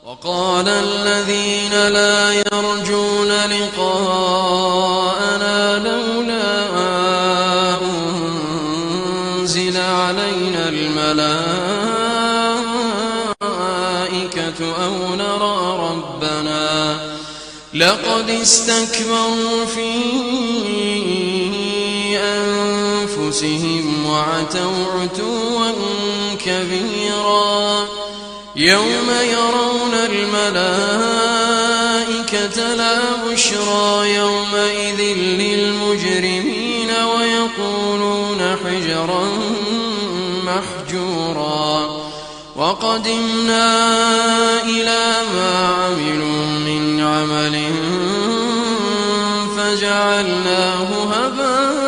وقال الذين لا يرجون لقاءنا لولا أنزل علينا الملائكة أو نرى ربنا لقد استكبروا في أنفسهم وعتوا عتوا كبيرا يوم يرون الملائكة لا بشرى يومئذ للمجرمين ويقولون حجرا محجورا وقدمنا إلى ما عملوا من عمل فجعلناه هباء